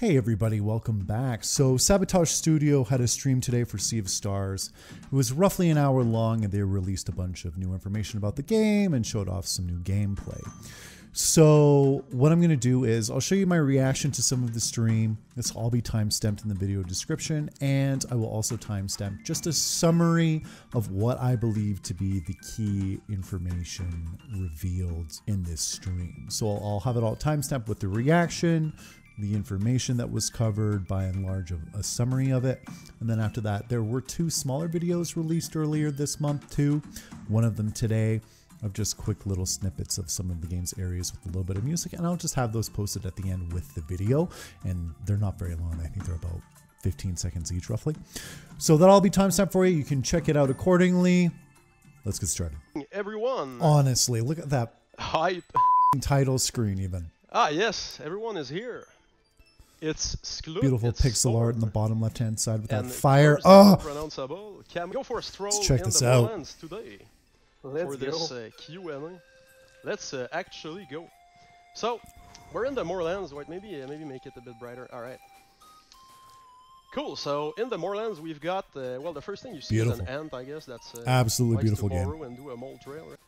Hey everybody, welcome back. So Sabotage Studio had a stream today for Sea of Stars. It was roughly an hour long and they released a bunch of new information about the game and showed off some new gameplay. So what I'm going to do is I'll show you my reaction to some of the stream. This will all be time-stamped in the video description, and I will also timestamp just a summary of what I believe to be the key information revealed in this stream. So I'll have it all timestamped with the reaction, the information that was covered, by and large a summary of it. And then after that, there were two smaller videos released earlier this month too. One of them today of just quick little snippets of some of the game's areas with a little bit of music. And I'll just have those posted at the end with the video. And they're not very long. I think they're about 15 seconds each roughly. So that'll all be timestamped for you. You can check it out accordingly. Let's get started. Everyone. Honestly, look at that hype title screen even. Ah, yes, everyone is here. It's Skloot, beautiful it's pixel Storm, art on the bottom left-hand side with that and fire. Oh, pronounceable. Can we go for a stroll let's check in this the out Moorlands today? For this Q&A. Let's actually go. So we're in the Moorlands. Wait, maybe make it a bit brighter. All right. Cool. So in the Moorlands, we've got well, the first thing you see is an ant, I guess. That's absolutely beautiful game. And do a mole trail. Right?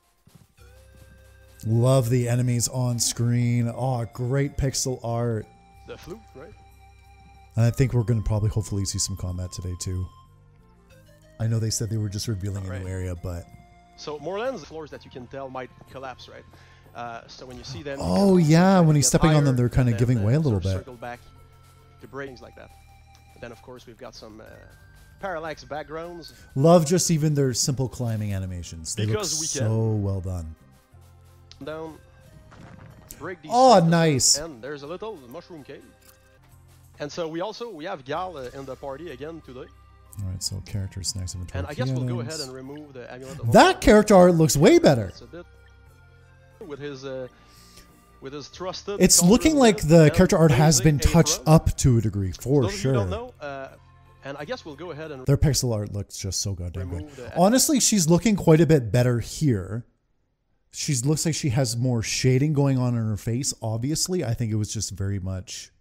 Love the enemies on screen. Oh, great pixel art. The flute, right? And I think we're going to probably hopefully see some combat today too. I know they said they were just revealing a new area, but... So Moorlands, floors that you can tell might collapse, right? So when you see them... Oh yeah, when he's stepping on them, they're kind of giving way a little bit. Circle back to breakings like that. And then of course we've got some parallax backgrounds. Love just even their simple climbing animations. They look so well done. Down. Break these nice. And there's a little mushroom cave. And so we have Gal in the party again today. All right, so characters, nice inventory. And I guess we'll go ahead and remove the amulet. That character art looks way better. It's a bit with his trusted. It's looking like the character art has been touched up to a degree, for sure. Don't know, and I guess we'll go ahead and their pixel art looks just so goddamn good. Honestly, she's looking quite a bit better here. She looks like she has more shading going on in her face. Obviously, I think it was just very much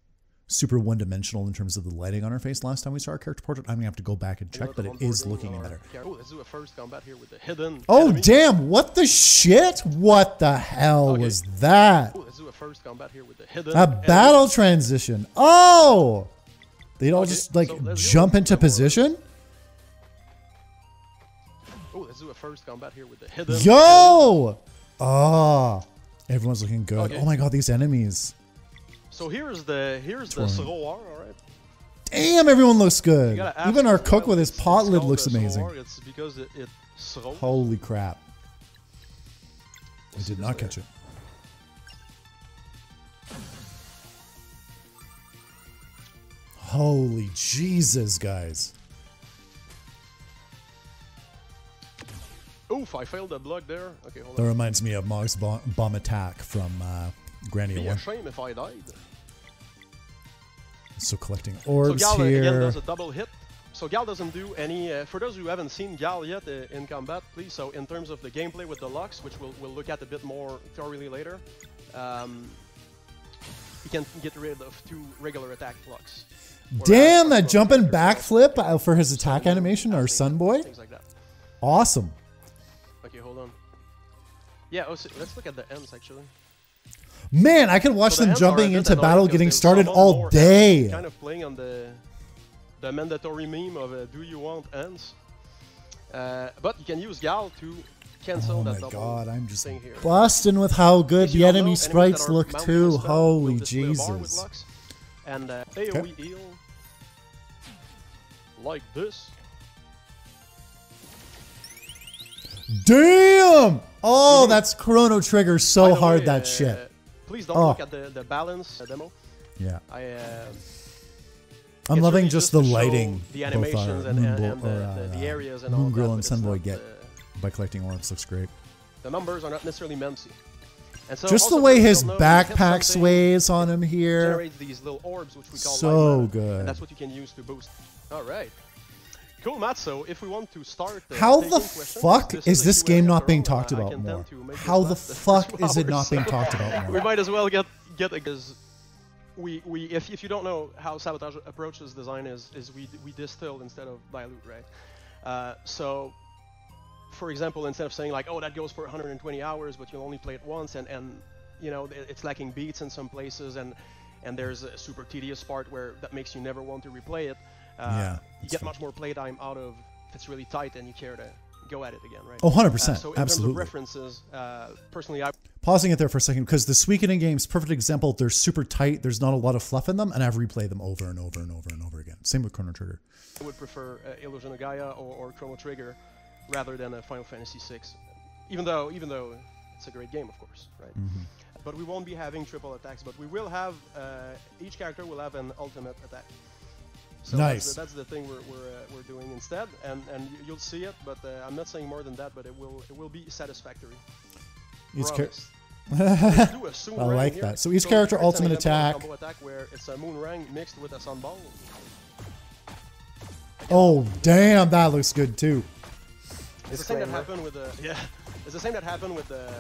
super one-dimensional in terms of the lighting on her face last time we saw her character portrait. I'm gonna have to go back and check, but it is looking better. Oh, let's do a first combat here with the hidden. Oh damn! What the shit? What the hell was that? Oh, let's do a first combat here with the hidden. A battle transition. Oh, they'd all just like jump into position. Oh, let's do a first combat here with the hidden. Yo! Oh, everyone's looking good. Oh my god, these enemies. So here's the Sroar, all right. Damn, everyone looks good. Even our cook with his pot lid looks amazing. It's because it holy crap! I did not catch it. Holy Jesus, guys! Oof! I failed that block there. Okay, hold that on. reminds me of Mog's bomb attack from Granny Be One. a shame if I died. So collecting orbs so Gal, here. Again does a double hit. So Gal doesn't do any. For those who haven't seen Gal yet in combat, please. So in terms of the gameplay with the Lux, which we'll look at a bit more thoroughly later, you can get rid of 2 regular attack blocks. Damn, that jumping backflip for his attack animation, our sun boy. Things like that. Awesome. Okay, hold on. Yeah, so let's look at the ends actually. Man, I could watch them jumping into battle getting started all day. Kind of playing on the mandatory meme of do you want ends? But you can use Gal to cancel that double. Oh my god, I'm just thing here. busting with how good the enemy sprites look too. Holy Jesus. And AoE heal like this. Damn! Oh, that's Chrono Trigger so hard, that shit. Please don't look at the balance demo. Yeah. I'm loving just the lighting the animations and the areas and Moon all Girl that, and Sunboy get by collecting orbs. Looks great. The numbers are not necessarily meant to. And so just the way his backpack sways on him here. Generates these little orbs, which we call so good. And that's what you can use to boost. All right. Cool, Matt. So if we want to start, how the fuck is this game not being talked about more? How the fuck is it not being talked about more? We might as well get a if you don't know how Sabotage approaches design is we distill instead of dilute, right? So, for example, instead of saying like, oh, that goes for 120 hours, but you'll only play it once, and you know, it's lacking beats in some places, and there's a super tedious part where that makes you never want to replay it. You get much more playtime out of if it's really tight and you care to go at it again, right? Oh, 100%. So in Absolutely. terms of references, personally, Pausing it there for a second, because the Suikoden games, perfect example, they're super tight, there's not a lot of fluff in them, and I've replayed them over and over and over and over again. Same with Chrono Trigger. I would prefer Illusion of Gaia or Chrono Trigger rather than Final Fantasy VI, even though it's a great game, of course, right? But we won't be having triple attacks, but we will have, each character will have an ultimate attack. So nice. That's the thing we're doing instead, and you'll see it, but I'm not saying more than that, but it will be satisfactory. I like that. So each character ultimate attack. Combo attack where it's a Moonrang mixed with a Sunball. Oh damn, that looks good too. It's the same that happened with the It's the same that happened with the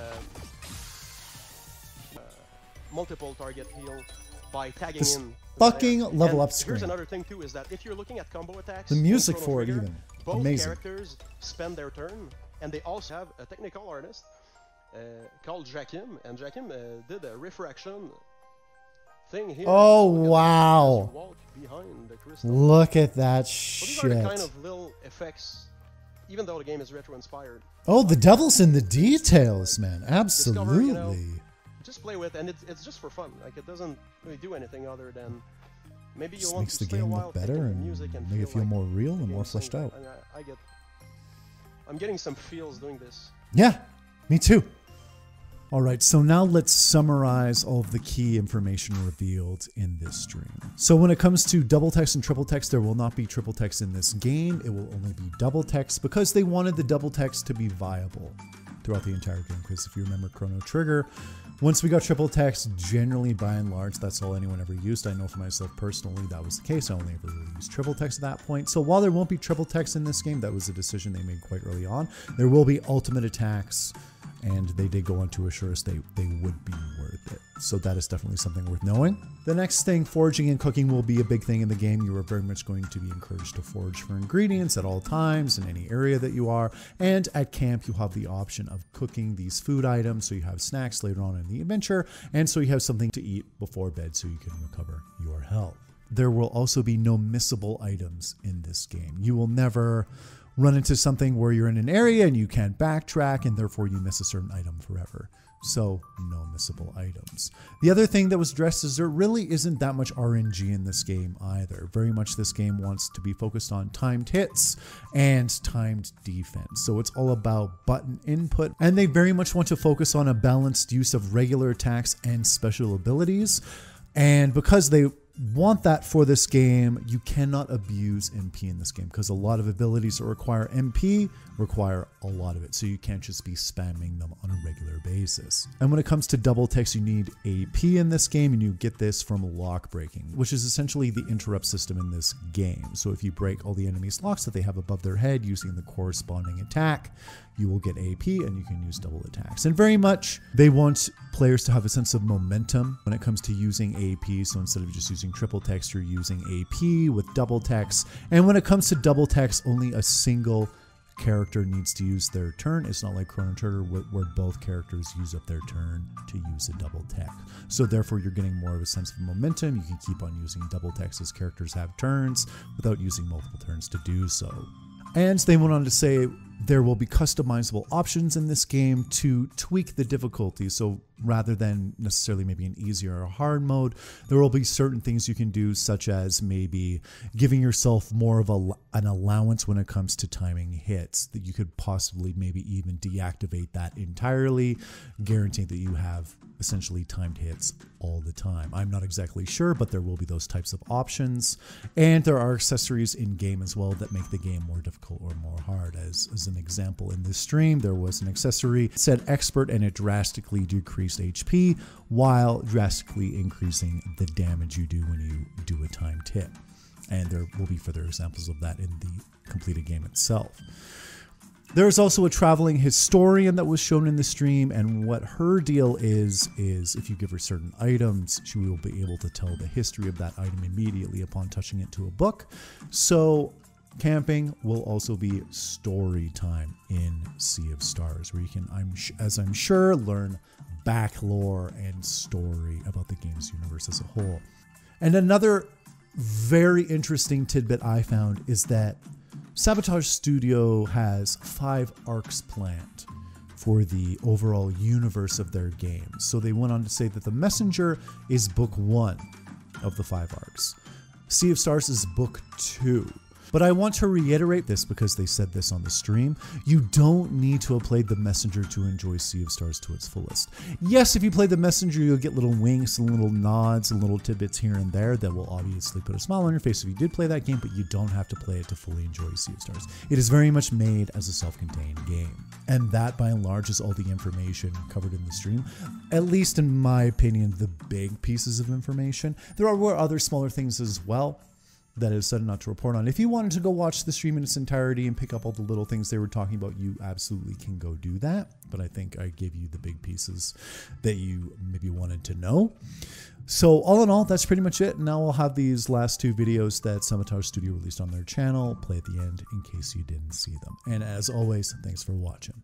multiple target heal by tagging this in. Fucking level up screen. Here's another thing too, is that if you're looking at combo attacks, the music for it even both amazing. Characters spend their turn, and they also have a technical artist called Jakim, and Jakim did a refraction thing here. Oh wow! Walk behind the crystal. Look at that so shit. These are the kind of little effects, even though the game is retro-inspired. Oh, the devil's in the details, man. Absolutely. Discover, you know, just play with, and it's just for fun. Like, it doesn't really do anything other than maybe you want makes to the stay a game while look better and music and make it feel like more real and more fleshed out. I'm getting some feels doing this. Yeah, me too. All right, so now let's summarize all of the key information revealed in this stream. So when it comes to double text and triple text, there will not be triple text in this game. It will only be double text because they wanted the double text to be viable throughout the entire game. Because if you remember Chrono Trigger, once we got triple text, generally by and large, that's all anyone ever used. I know for myself personally, that was the case. I only ever really used triple text at that point. So while there won't be triple text in this game, that was a decision they made quite early on. There will be ultimate attacks, and they did go on to assure us they would be worth it. So that is definitely something worth knowing. The next thing, foraging and cooking will be a big thing in the game. You are very much going to be encouraged to forage for ingredients at all times in any area that you are. And at camp, you have the option of cooking these food items, so you have snacks later on in the adventure, and so you have something to eat before bed so you can recover your health. There will also be no missable items in this game. You will never run into something where you're in an area and you can't backtrack and therefore you miss a certain item forever. So no missable items. The other thing that was addressed is there really isn't that much RNG in this game either. Very much this game wants to be focused on timed hits and timed defense. So it's all about button input, and they very much want to focus on a balanced use of regular attacks and special abilities. And because they want that for this game, you cannot abuse MP in this game because a lot of abilities that require MP require a lot of it, so you can't just be spamming them on a regular basis. And when it comes to double text, you need AP in this game, and you get this from lock breaking, which is essentially the interrupt system in this game. So if you break all the enemies' locks that they have above their head using the corresponding attack, you will get AP and you can use double attacks. And very much they want players to have a sense of momentum when it comes to using AP. So instead of just using triple text, you're using AP with double text. And when it comes to double text, only a single character needs to use their turn. It's not like Chrono Trigger where both characters use up their turn to use a double text. So therefore you're getting more of a sense of momentum. You can keep on using double text as characters have turns without using multiple turns to do so. And they went on to say there will be customizable options in this game to tweak the difficulty. So rather than necessarily maybe an easier or hard mode, there will be certain things you can do, such as maybe giving yourself more of an allowance when it comes to timing hits, that you could possibly maybe even deactivate that entirely, guaranteeing that you have essentially timed hits all the time. I'm not exactly sure, but there will be those types of options. And there are accessories in game as well that make the game more difficult or more hard. As an example, in this stream, there was an accessory that said expert, and it drastically decreased HP while drastically increasing the damage you do when you do a timed hit. And there will be further examples of that in the completed game itself. There's also a traveling historian that was shown in the stream, and what her deal is if you give her certain items, she will be able to tell the history of that item immediately upon touching it to a book. So camping will also be story time in Sea of Stars, where you can, as I'm sure, learn back lore and story about the game's universe as a whole. And another very interesting tidbit I found is that Sabotage Studio has 5 arcs planned for the overall universe of their games. So they went on to say that The Messenger is book 1 of the 5 arcs. Sea of Stars is book 2. But I want to reiterate this because they said this on the stream. You don't need to have played The Messenger to enjoy Sea of Stars to its fullest. Yes, if you play The Messenger, you'll get little winks and little nods and little tidbits here and there that will obviously put a smile on your face if you did play that game, but you don't have to play it to fully enjoy Sea of Stars. It is very much made as a self-contained game. And that, by and large, is all the information covered in the stream. At least in my opinion, the big pieces of information. There are other smaller things as well that is said not to report on. If you wanted to go watch the stream in its entirety and pick up all the little things they were talking about, you absolutely can go do that. But I think I gave you the big pieces that you maybe wanted to know. So all in all, that's pretty much it. Now I'll have these last 2 videos that Sabotage Studio released on their channel play at the end in case you didn't see them. And as always, thanks for watching.